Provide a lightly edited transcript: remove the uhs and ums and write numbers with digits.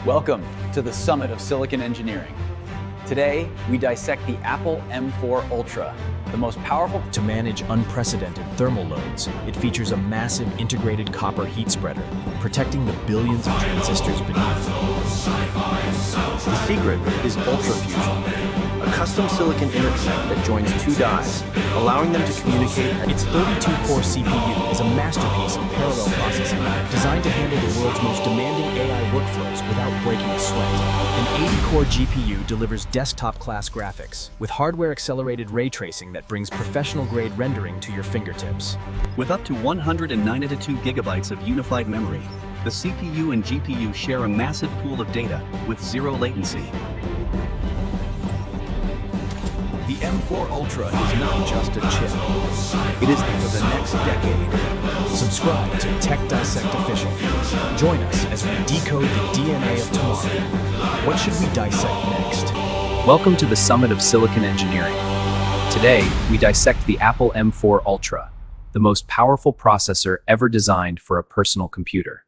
Welcome to the summit of silicon engineering. Today, we dissect the Apple M4 Ultra, the most powerful. To manage unprecedented thermal loads, it features a massive integrated copper heat spreader, protecting the billions of transistors beneath. The secret is UltraFusion, a custom silicon interconnect that joins two dies, allowing them to communicate. Its 32-core CPU is a masterpiece of parallel processing, designed to handle the world's most demanding AI workflows without breaking a sweat. An 80-core GPU delivers desktop-class graphics, with hardware-accelerated ray tracing that brings professional-grade rendering to your fingertips. With up to 192 gigabytes of unified memory, the CPU and GPU share a massive pool of data with zero latency. The M4 Ultra is not just a chip. It is for the next decade. Subscribe to Tech Dissect Official. Join us as we decode the DNA of tomorrow. What should we dissect next? Welcome to the summit of silicon engineering. Today, we dissect the Apple M4 Ultra, the most powerful processor ever designed for a personal computer.